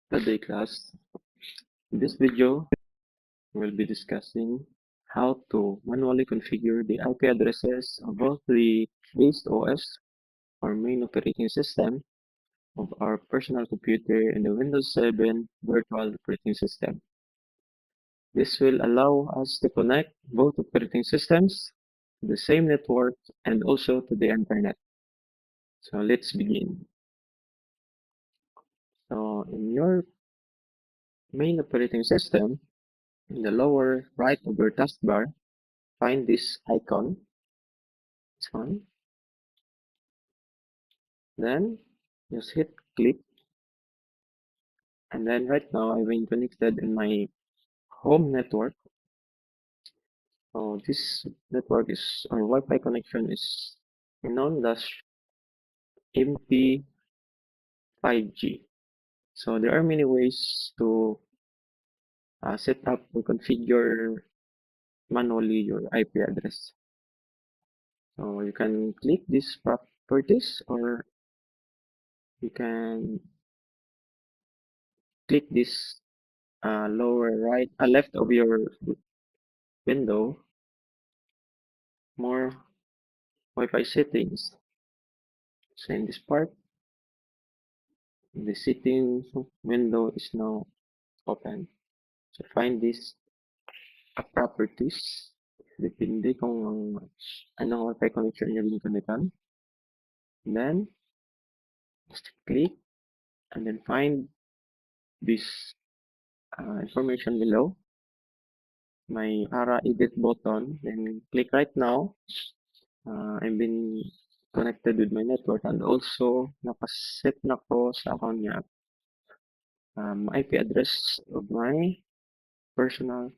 Today class, in this video, we'll be discussing how to manually configure the IP addresses of both the base OS or main operating system of our personal computer and the Windows 7 virtual operating system. This will allow us to connect both operating systems to the same network and also to the internet. So let's begin. So in your main operating system, in the lower right of your taskbar, find this icon. This one. Then just hit click, and then right now I've been connected in my home network. So this network is, or Wi-Fi connection is known as MP5G. So there are many ways to set up or configure manually your IP address. So you can click these properties, or you can click this lower right, left of your window, more Wi-Fi settings. So in this part, the settings window is now open. So find this properties. Depende kung anong Wi-Fi connection you're connected. Then just click and then find this information below. My ARA edit button. Then click right now. I've been connected with my network and also nakaset na ko sa account niya IP address of my personal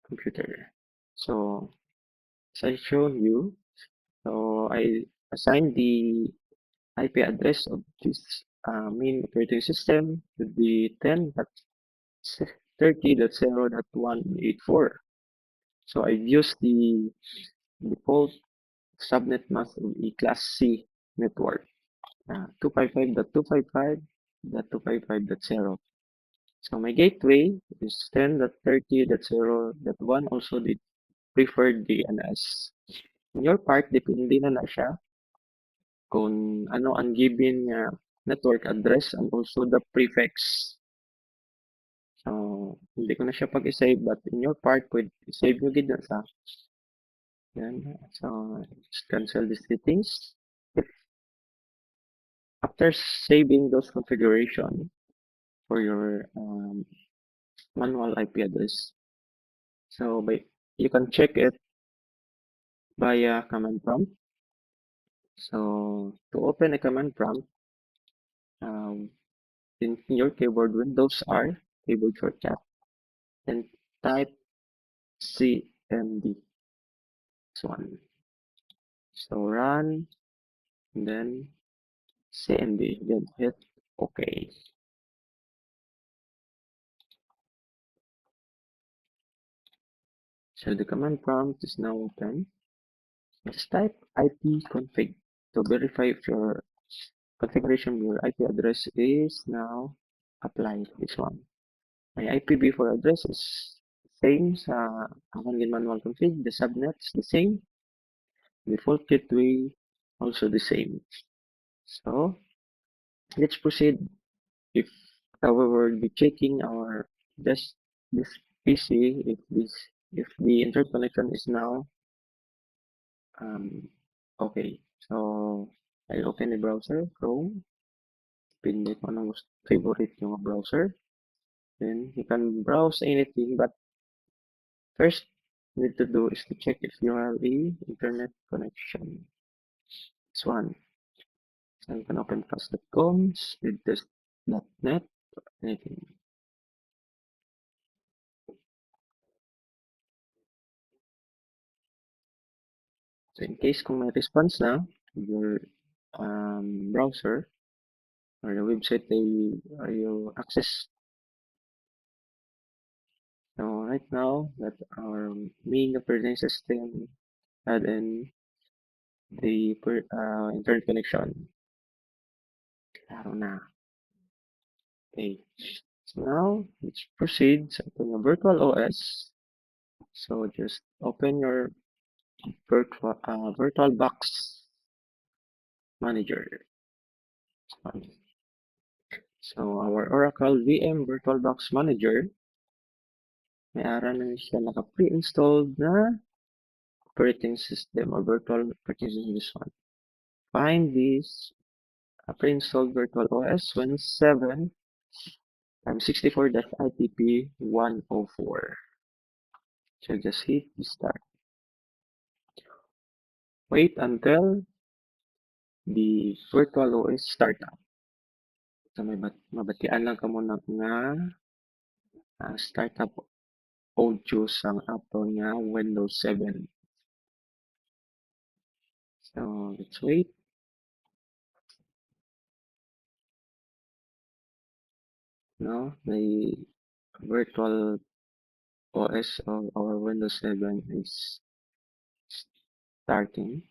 computer. So as I showed you, so I assigned the IP address of this main operating system to be 10.30.0.184. So I used the default subnet mask of a Class C network, 255.255.255.0. So my gateway is 10.30.0.1, also the preferred DNS. In your part, depende na siya kung ano ang given network address and also the prefix. So, hindi ko na siya pag-save, but in your part, pwede save nyo gid na sa. Yan. So, just cancel the settings. After saving those configuration for your manual IP address, so you can check it via command prompt. So, to open a command prompt, um, in your keyboard, Windows R, keyboard shortcut, and type CMD. This one. So run, and then CMD, then hit OK. So the command prompt is now open. Just type ipconfig to verify if your configuration of your IP address is now applied. This one. My IPv4 address is same sa akong manual config. The subnet is the same. Default gateway also the same. So let's proceed. If however we'll be checking our this PC, if the internet connection is now okay. So I open the browser, Chrome, pindi ko anong favorite yung browser. Then you can browse anything, but first you need to do is to check if you have a internet connection. This one. So you can open fast.com, speedtest.net, anything. So in case kung may response na your browser or the website that you access. So right now that our main operating system had in the internet connection. Klaro na. Okay. Now, let's proceed sa ating virtual OS. So, just open your VirtualBox Manager. So, our Oracle VM VirtualBox Manager, may ara na siya naka-pre-installed na operating system or virtual operating system. This one. Find this pre-installed virtual OS Win 7 times 64-ITP 104. So just hit start. Wait until the virtual OS start up. So may mabatian lang ka muna nga startup audio sang ato nga Windows 7. So let's wait. No, the virtual OS of our Windows 7 is starting.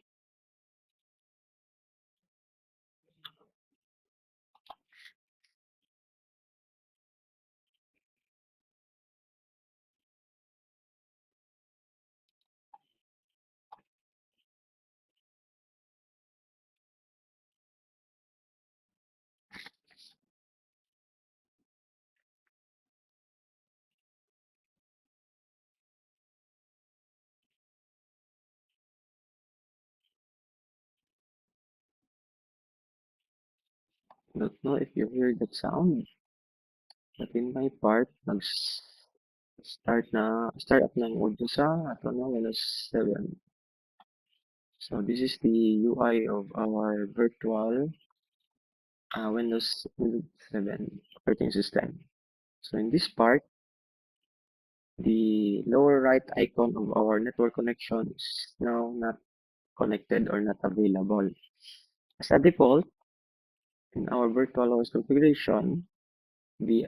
Don't know if you hear that sound, but in my part, start up ng audio sa ato na Windows 7. So this is the UI of our virtual Windows 7 operating system. So in this part, the lower right icon of our network connection is now not connected or not available. As a default, in our virtual host configuration, the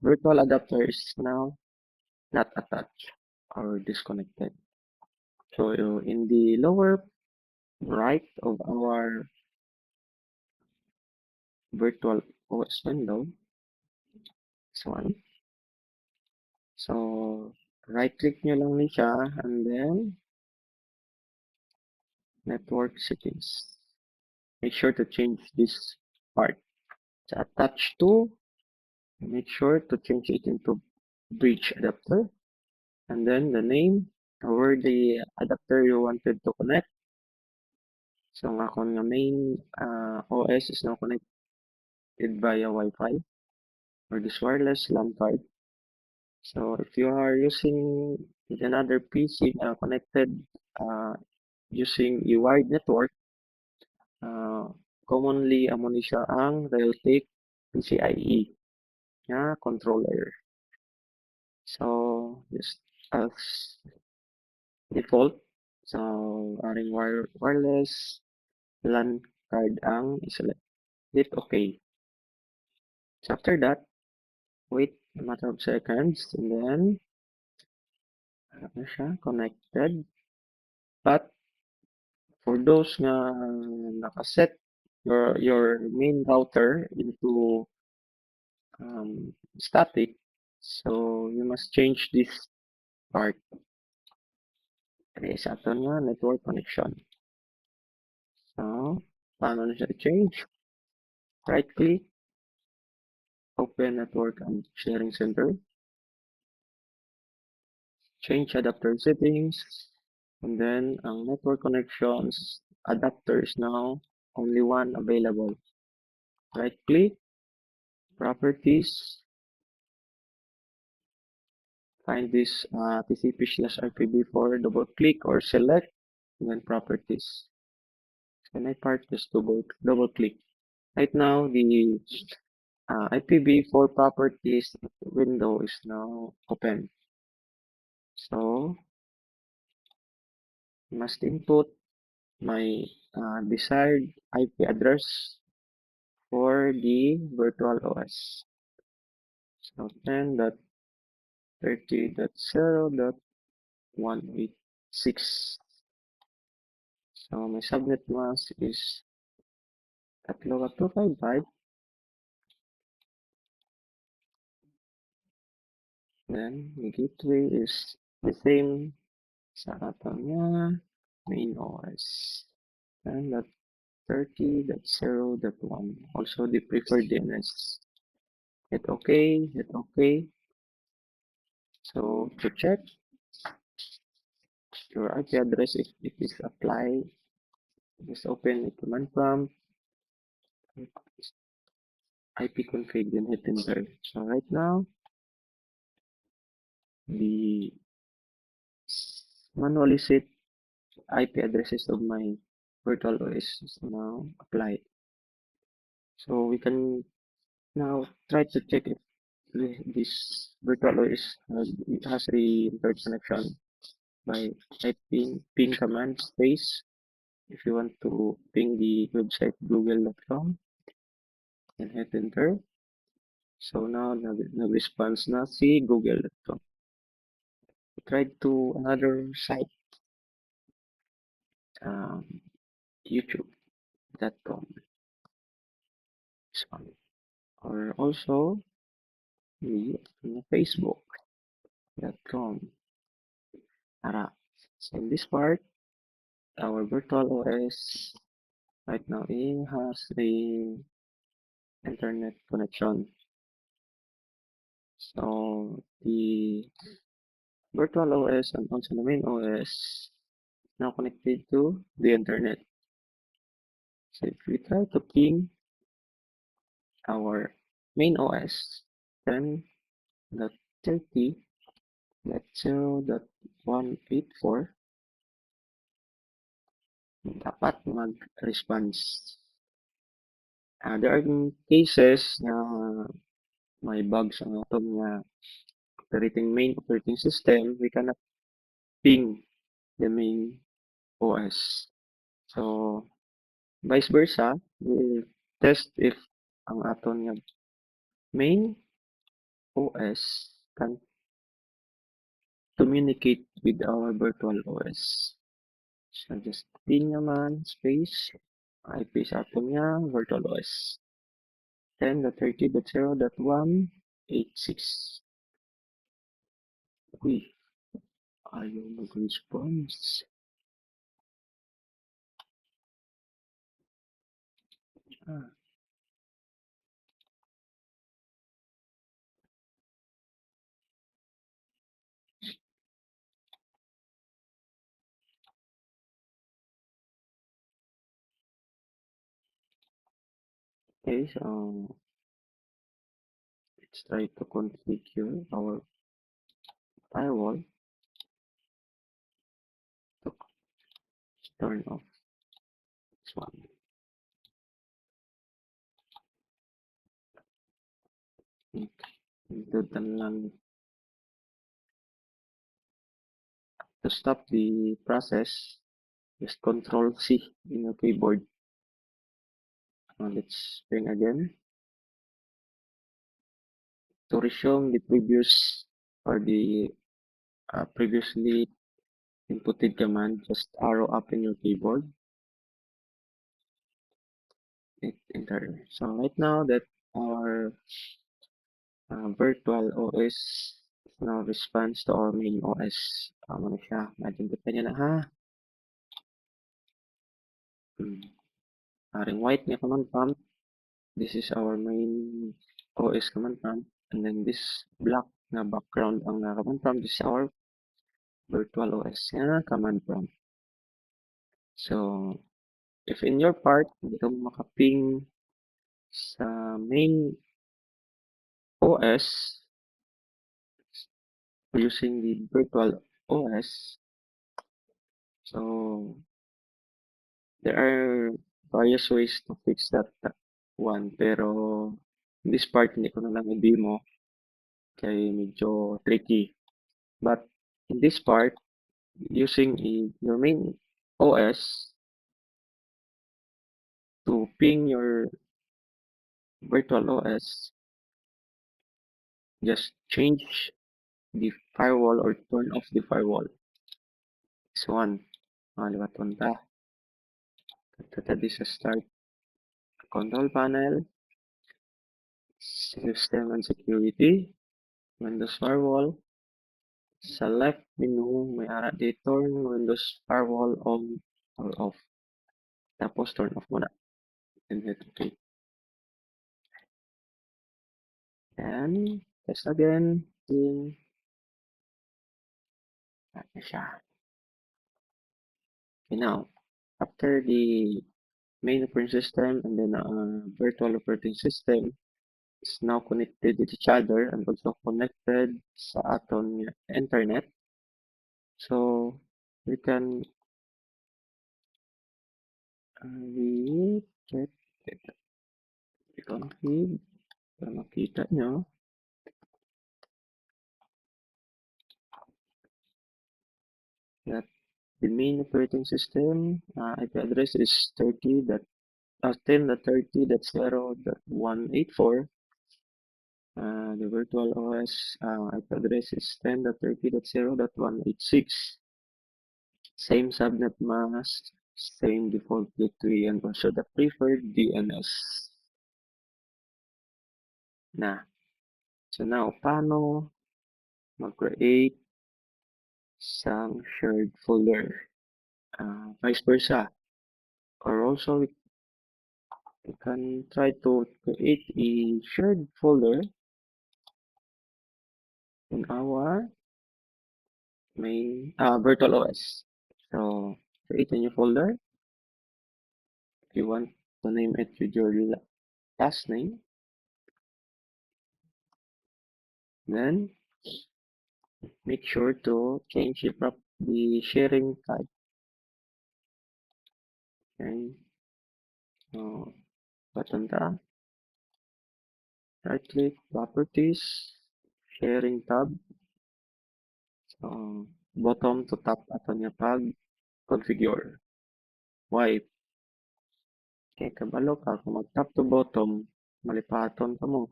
virtual adapter is now not attached or disconnected. So in the lower right of our virtual OS window, this one. So right click nyo lang ni siya and then network settings. Make sure to change this part. So attach to, make sure to change it into bridge adapter. And then the name or the adapter you wanted to connect. So ang akong nga main OS is now connected via Wi-Fi or this wireless LAN card. So if you are using another PC connected using a wired network, commonly amo ni siya ang Realtek PCIe nga controller. So just as default, so aring wireless LAN card ang iselect. Hit OK. So after that, wait a matter of seconds and then siya connected. But for those nga nakaset your main router into static, so you must change this part. Sa ato nga network connection. So, paano na siya change? Right click, open network and sharing center. Change adapter settings. And then, ang network connections adapter is now only one available. Right click, properties. Find this TCP/IPv4, double click or select, and then properties. So my part is double click. Right now, the IPv4 properties window is now open. So, must input my desired IP address for the virtual OS. So 10.30.0.186. So my subnet mask is 3.255 Then the gateway is the same sa aton nga main OS. And that 30.0.1 also the preferred DNS. Hit OK, hit OK. So to check your IP address, if it is applied, just open the command prompt, ipconfig, then hit enter. So right now, the manually set IP addresses of my virtual OS is now applied. So we can now try to check if this virtual OS has a internet connection by typing ping command space. If you want to ping the website google.com and hit enter. So now nag-response na si google.com. Try to another site, youtube.com. This one. Or also the facebook.com. Ara. So in this part, our virtual OS right now it has a internet connection. So the virtual OS and also the main OS now connected to the internet. So if we try to ping our main OS, then the 30.0.184 dapat mag-response. There are cases na may bugs ang atong nga main operating system, we cannot ping the main OS. So, vice versa, we test if ang aton nga main OS can communicate with our virtual OS. So, just ping naman, space, IP sa aton nga virtual OS. Then, the 30.0.186. Uy, ayaw mag-response. Okay, so let's try to configure our firewall to turn off this one. Okay, lang to stop the process, just Control C in your keyboard. Now let's bring again. To resume the previous or the previously inputted command, just arrow up in your keyboard. Hit enter. So right now that our virtual OS now responds to our main OS. Ano na siya? Identify niya na ha. Aring white nga command prompt. This is our main OS command prompt. And then this black na background ang command prompt. This is our virtual OS nga command prompt. So, if in your part, hindi ka makaping sa main OS using the virtual OS, so there are various ways to fix that one. Pero this part hindi ko na lang i-demo kaya medyo tricky. But in this part, using your main OS to ping your virtual OS, just change the firewall or turn off the firewall. This one. Liwat punta. This is start control panel, system and security. Windows Firewall. Sa left menu, may ara di turn Windows Firewall on or off. Tapos turn off muna. And hit OK. And test again. Then, na siya. Okay, now, after the main operating system and then virtual operating system is now connected with each other and also connected sa aton internet. So, we can we check config para makita nyo that the main operating system IP address is 10.30.0.184. The virtual OS IP address is 10.30.0.186. Same subnet mask, same default gateway, and also the preferred DNS. Na. So now, paano mag-create some shared folder? Vice versa. Or also, we can try to create a shared folder in our main virtual OS. So, create a new folder. If you want to name it with your last name, then make sure to change the sharing type. Okay. So, button tab, right click, properties, sharing tab. So, bottom to top ato niya pag configure. Why? Kaya kabalo ka, kung mag-top to bottom, malipaton ka mo.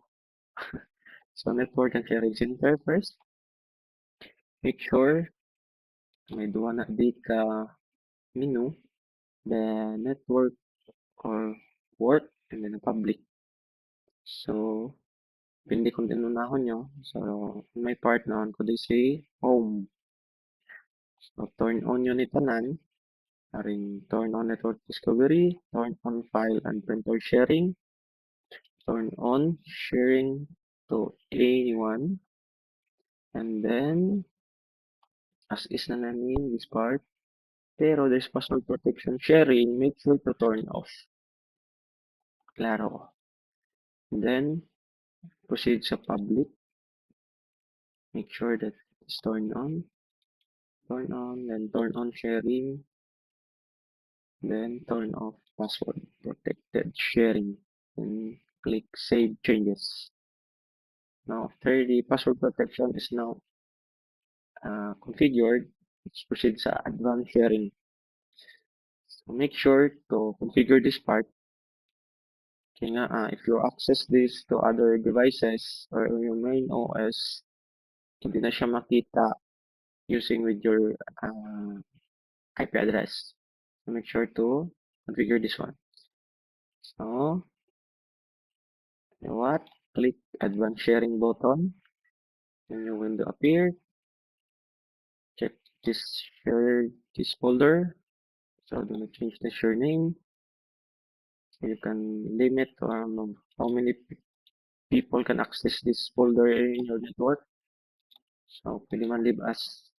So, network and sharing center first. Make sure may duwa na di ka menu, the network or work, and then public. So, pindi kung tinunahon nyo. So, may part na ko di say home. So, turn on yun ni tanan. Aring turn on network discovery, turn on file and printer sharing, turn on sharing to anyone, and then as is na namin this part, pero there's password protection sharing, make sure to turn off. Klaro. And then proceed sa public, make sure that it's turned on, then turn on sharing, then turn off password protected sharing, and click save changes. Now, after the password protection is now configured, let's proceed sa advanced sharing. So make sure to configure this part. Kaya nga, if you access this to other devices or your main OS, hindi na siya makita using with your IP address. So make sure to configure this one. So, you know what? Click advanced sharing button. Then your window appear. Check this share this folder. So I'm gonna change the share name. So you can limit how many people can access this folder in your network. So pwede man leave as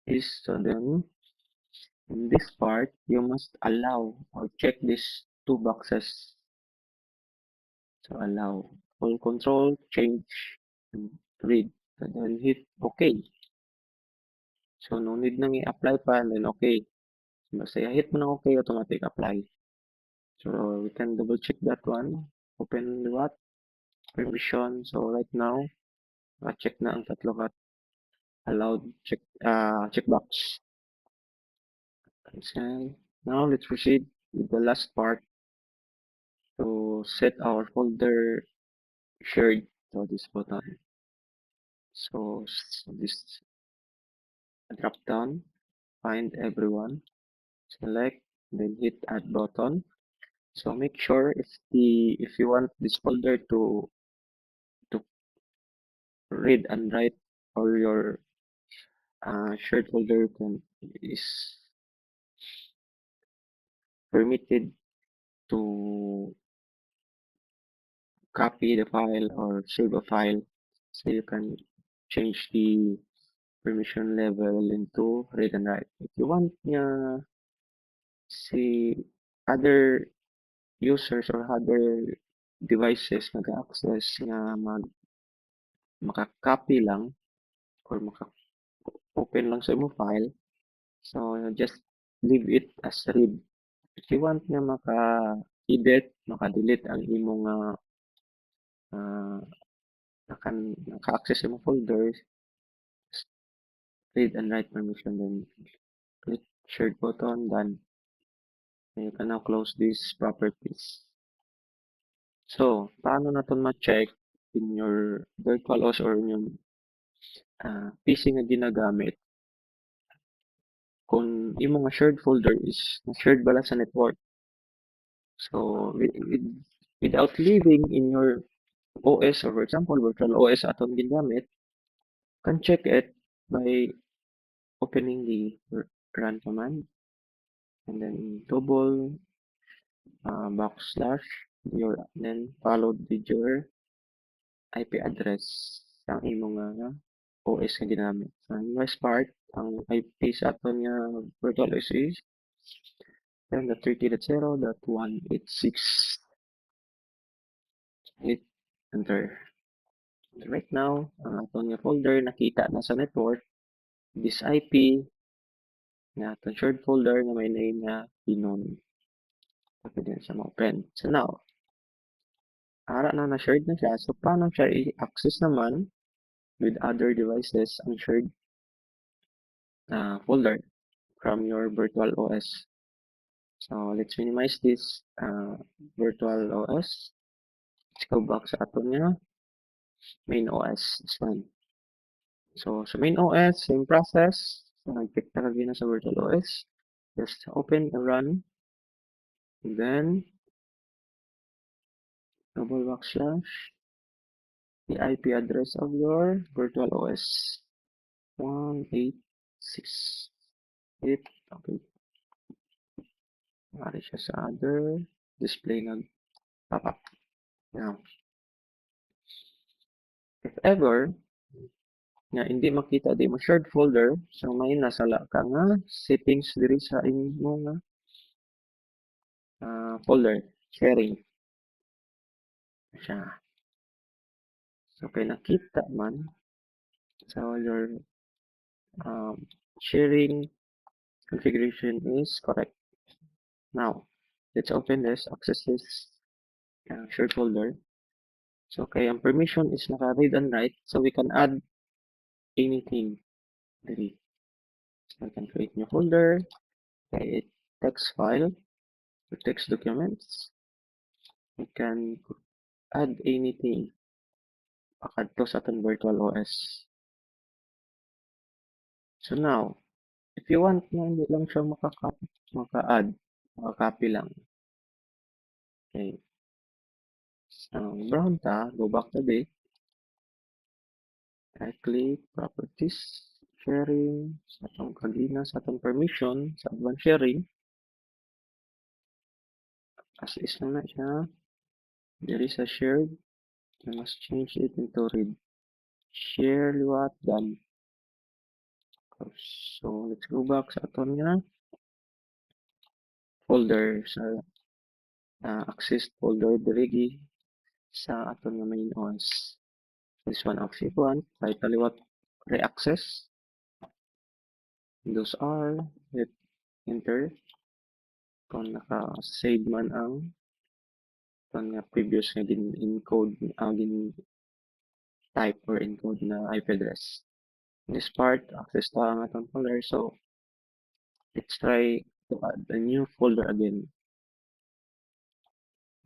is. So then in this part, you must allow or check these two boxes. So allow full control, change, and read. And then hit OK. So no need nang i-apply pa and then OK. Basta hit mo na OK, automatic apply. So we can double check that one. Open what? Permission. So right now, check na ang tatlo ka allowed checkbox. Okay. Now let's proceed with the last part to set our folder shared. So this button. So this drop down, find everyone, select, then hit add button. So make sure if you want this folder to read and write, or your shared folder is permitted to copy the file or save a file, so you can change the permission level into read and write. If you want see other users or other devices nag-access nga maka-copy lang or maka-open lang sa imong file, so just leave it as read. If you want nga maka-edit, maka-delete ang imong uh, naka-access sa imong folders, read and write permission, then click shared button, done. And you can now close these properties. So, paano natin ma-check in your virtual OS or in yung PC nga ginagamit kung imong shared folder is shared bala sa network. So, without leaving in your OS, or for example, virtual OS aton ginamit, can check it by opening the run command and then double backslash your, then followed with your IP address ang imong OS nga ginamit. So, ang next part, ang IP sa aton nga virtual OS is 10.30.0.186. Hit enter. Right now, ang aton nga folder nakita na sa network. This IP na aton shared folder nga may name nga Pinon. Okay din siya ma-open. So now, ara na shared na siya. So paano siya i-access naman with other devices ang shared folder from your virtual OS. So let's minimize this virtual OS. Let's go back sa aton nga main OS. This one. So sa main OS, same process. So nag-pick na kagina sa virtual OS. Just open and run. And then double backslash the IP address of your virtual OS. 186. Hit. Okay. Mari siya sa other display nag-pop up. Now, if ever nga hindi makita di mo shared folder, so may nasala ka nga settings diri sa imong folder sharing siya. So kay nakita man, so your sharing configuration is correct. Now, let's open this, access this shared folder. So kay ang permission is naka-read and write, so we can add anything. Diri. So I can create new folder, create text file, or text documents. We can add anything pakadto sa atong virtual OS. So now, if you want na hindi lang siya maka-add, maka-copy lang. Okay. So, brown ta, go back to the right click, properties, sharing, sa atong kagina, sa atong permission, sa advanced sharing. As is na siya. There is a shared. I must change it into read. Share liwat done. So let's go back sa aton nga folder sa access folder dirigi sa aton nga main OS. This one access one, right taliwat re-access. Those are hit enter kung naka-save man ang nga previous nga gin-encode gin type or encode na IP address. This part, access ta ang atong folder. So, let's try to add a new folder again.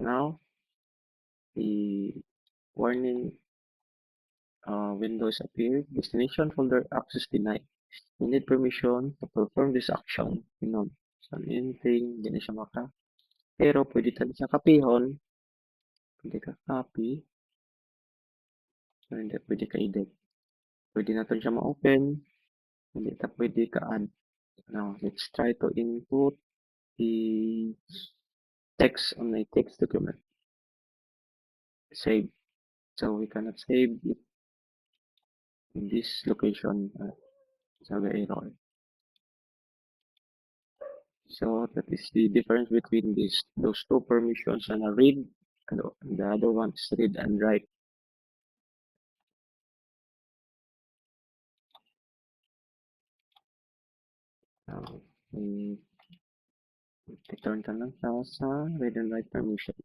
Now, the warning window is appeared. Destination folder access denied. You need permission to perform this action. You know, so anything, hindi na siya maka. Pero pwede tayo siya kapihon. Pwede ka copy. So, hindi pwede ka-edit. Pwede na siya ma-open. Hindi na pwede ka-add. Now, let's try to input the text on a text document. Save. So, we cannot save it in this location. Sabi error. So, that is the difference between those two permissions on a read and the other one is read and write. Now, return ka lang siya sa read and write permission.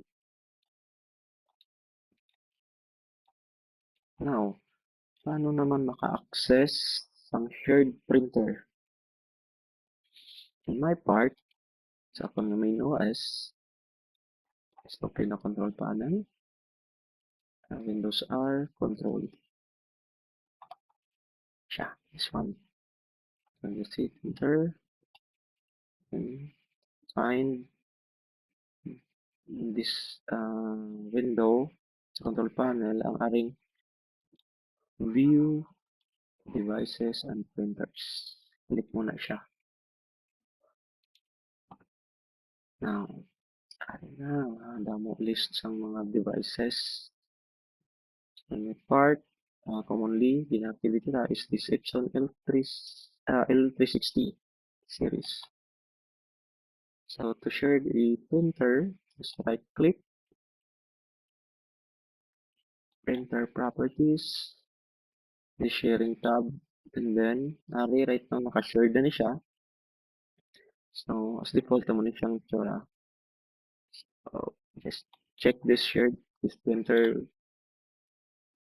Now, paano naman maka-access ang shared printer? In my part, sa akong na main OS, is open na control panel. Windows R, control. Siya, this one. And you see printer, and find this window sa control panel ang aring view devices and printers. Click muna siya. Now, aring na, damo list sa mga devices. And my part, commonly ginactivity na is this Epson L360 series. So to share the printer, just right click, printer properties, the sharing tab, and then right now naka-share na ni siya. So as default naman ni siyang tsura. So just check this shared, this printer,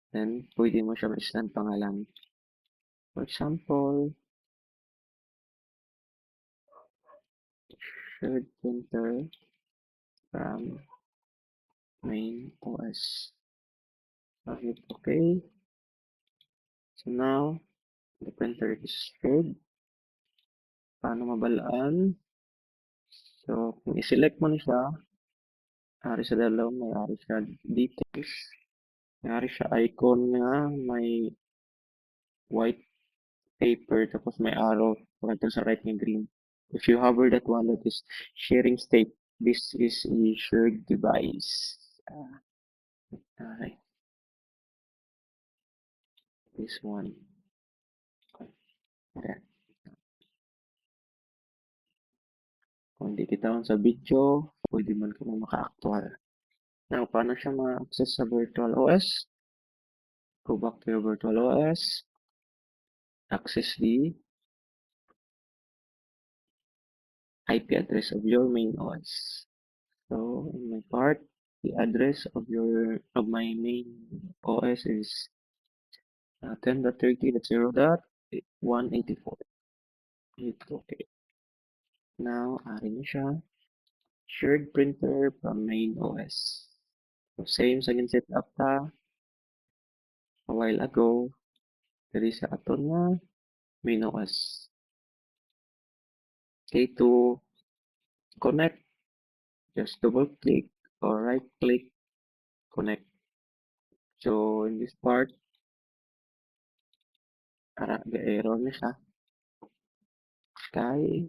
then pwede mo siya ma-stand pangalan. For example, shared printer from main OS. So hit okay. So now the printer is shared. Paano mabalaan? So kung i-select mo na siya, ari sa dalaw, may ari siya details. May ari siya icon nga, may white paper, tapos may arrow, pagkatapos sa right nga green. If you hover that one, that is sharing state. This is a shared device. Okay. This one. Okay. Kung di kita sa video, pwede man ka maka-actual. Now, paano siya ma-access sa virtual OS? Go back to your virtual OS. Access the IP address of your main OS. So, in my part, the address of my main OS is 10.30.0.184. Hit OK. Now, arin na siya. Shared printer from main OS. So, same sa set up ta a while ago. Diri sa aton nga main OS. Okay, to connect, just double click or right click, connect. So, in this part, error na siya. Kay,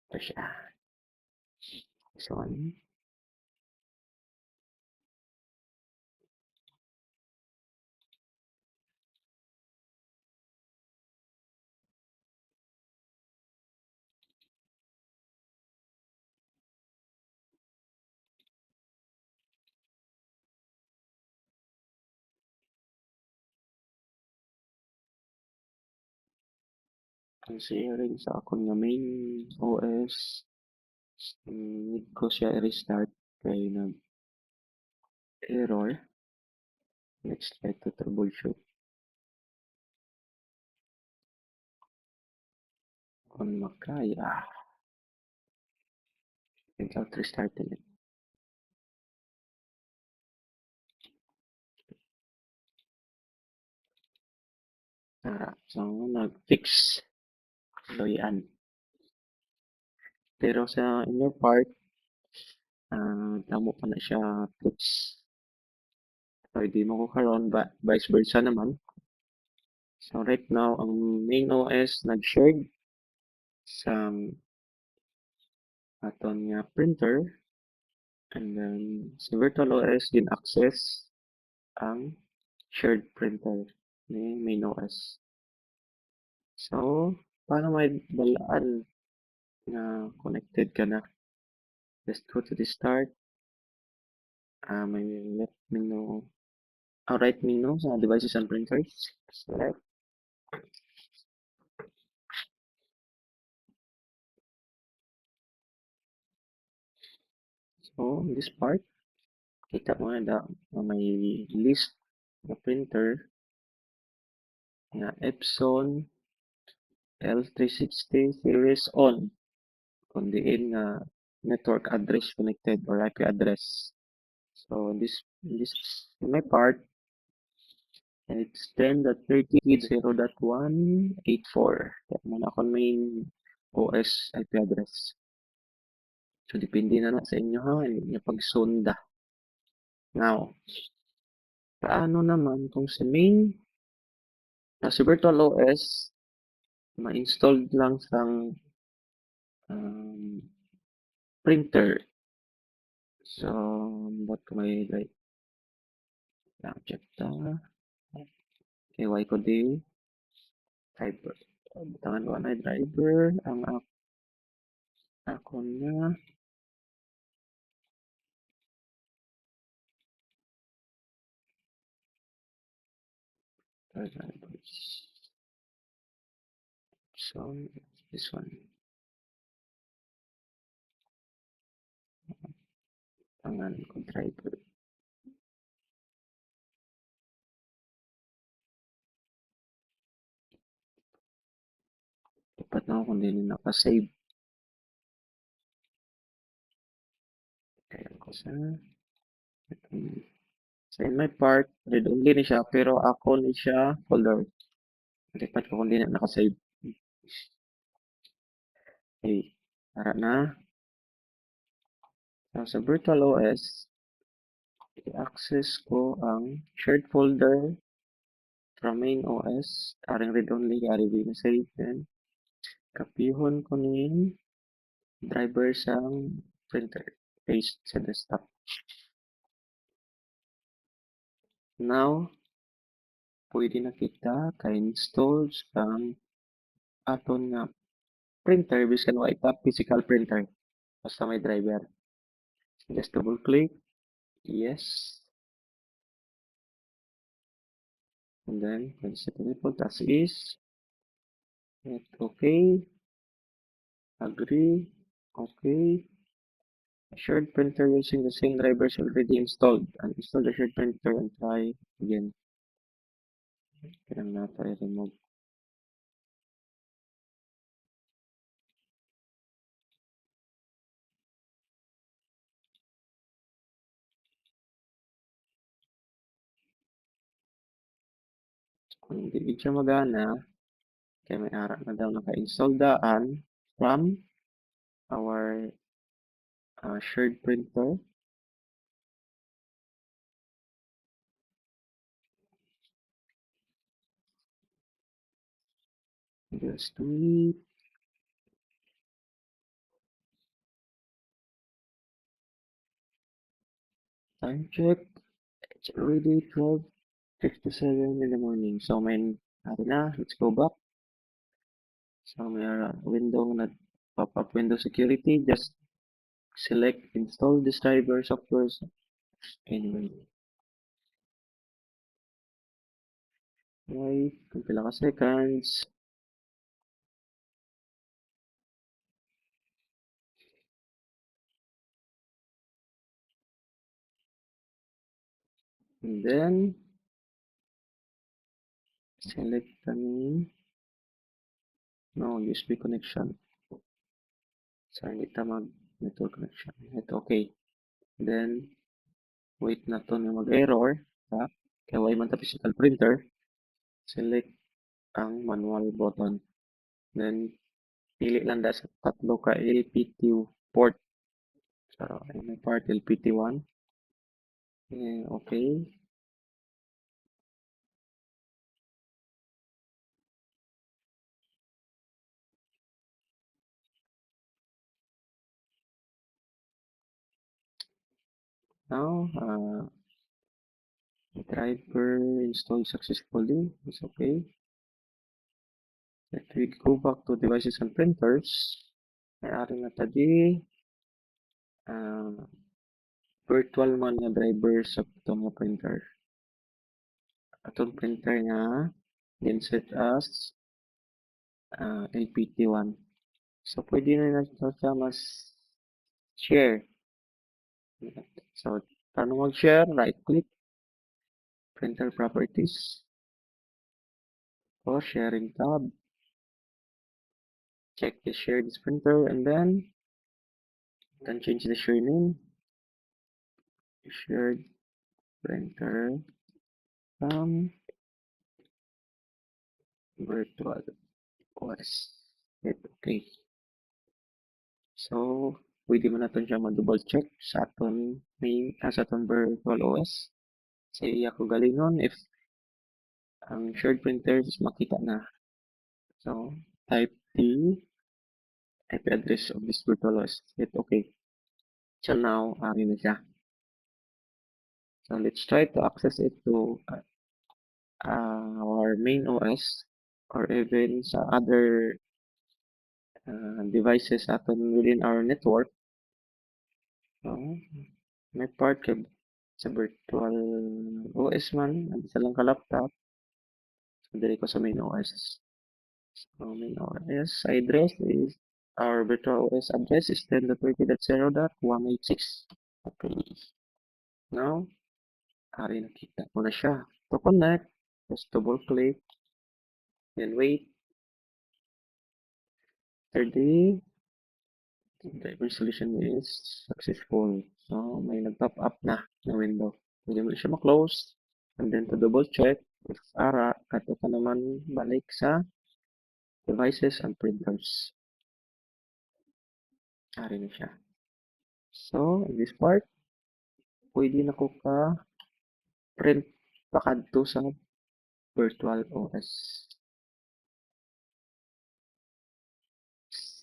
ito siya. This one. Ang sharing sa akong nga main OS, need ko siya i-restart kay nag-error. Let's try to troubleshoot. Kung makaya, without restarting it. So, nag-fix. So, yan. Pero sa inner part, damo pa na siya puts. So, hindi mo ko karon ba vice versa naman. So, right now, ang main OS nag-shared sa aton nga printer, and then sa virtual OS din access ang shared printer ni main OS. So, paano may balaan na connected ka na? Just go to the start. May left menu, right menu sa devices and printers. Select. So, in this part, kita mo na may list na printer na Epson L360 series on kung diin nga network address connected or IP address. So this in my part, and it's 10.30.0.184. Kaya mo na akong main OS IP address. So depende na sa inyo ha, inyo pagsunda. Now, paano naman kung sa main sa virtual OS ma-installed lang sang um, printer. So, what may like check ta. KY ko di driver. Tangan ko na driver ang ako na drivers. So, this one. Tangan ko driver. Dapat na ako kung din nakasave. Kaya ko sa so in my part, read only ni siya, pero ako ni siya folder. Dapat ko kung din nakasave. Okay, para na. So, sa virtual OS, i-access ko ang shared folder from main OS. Aring read only, ari di na save. Then, kapihon ko ni driver sang printer. Paste sa desktop. Now, pwede na kita ka-install ang aton nga printer bisan wa ita physical printer. Basta may driver. Just double click. Yes. And then, pwede sa default as is. Hit okay. Agree. Okay. Shared printer using the same drivers already installed. Uninstall the shared printer and try again. Kaya na try remove. Kung hindi siya magana, kaya may ara na daw naka-install daan from our shared printer. Just wait. Time check. It's already 12:57 in the morning. So, may na. Let's go back. So, may window na pop-up window security. Just select install this driver software. Anyway. Wait, kung pila ka seconds. And then, select kami. No, USB connection. So, hindi ta mag-network connection. Hit okay. Then, wait na to na mag-error. Kaya why man ta physical printer. Select ang manual button. Then, pili lang da sa tatlo ka APT port. So, in my part, LPT1. Okay. Now, the driver installed successfully. It's okay. Let we go back to devices and printers. May-ari na tadi uh, virtual man nga driver sa itong nga printer. Atong printer nga din set as LPT1. So, pwede na natin siya mas share. So, paano mag-share? Right-click, printer properties, or sharing tab. Check the shared printer, and then change the share name. Shared printer from virtual OS. Hit okay. So, pwede mo natin siya mag-double check sa aton sa aton virtual OS. Sa iya ko galingon if ang shared printers makita na. So, type the IP address of this virtual OS. Hit okay. So now, ari na siya. So let's try to access it to our main OS or even sa other devices aton within our network. So, may part kay sa virtual OS man, sa lang ka laptop. So, dili ko sa main OS. So, main OS address is our virtual OS address is 10.20.0.186. Okay. Now, ari nakita ko na siya. To connect, just double click, then wait. 30. The resolution is successful. So, may nag-pop up na window. Pwede mo siya ma-close. And then to double check if ara, kato ka naman balik sa devices and printers. Ari na siya. So, in this part, pwede na ko ka print pakadto sa virtual OS.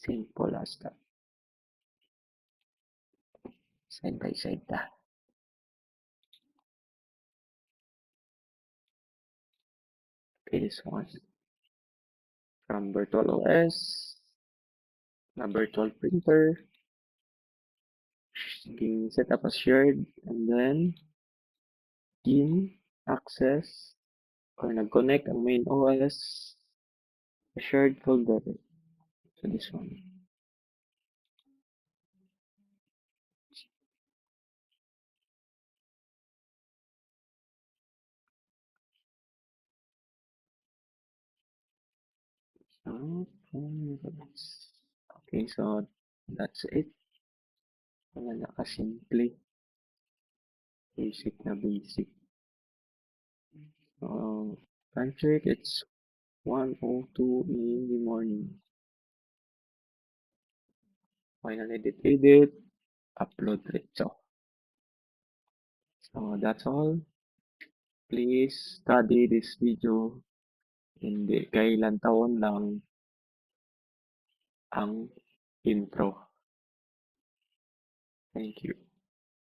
Simple as that. Side by side ta. Okay, this one. From virtual OS, na virtual printer, set up as shared, and then in access or nag-connect ang main OS sa shared folder. So this one. Okay, so that's it. Wala na ka-simple. Basic na basic. So, time check, it's 1:02 in the morning. Final edit, upload diretso. So that's all. Please study this video. Hindi kailan taon lang ang intro. Thank you.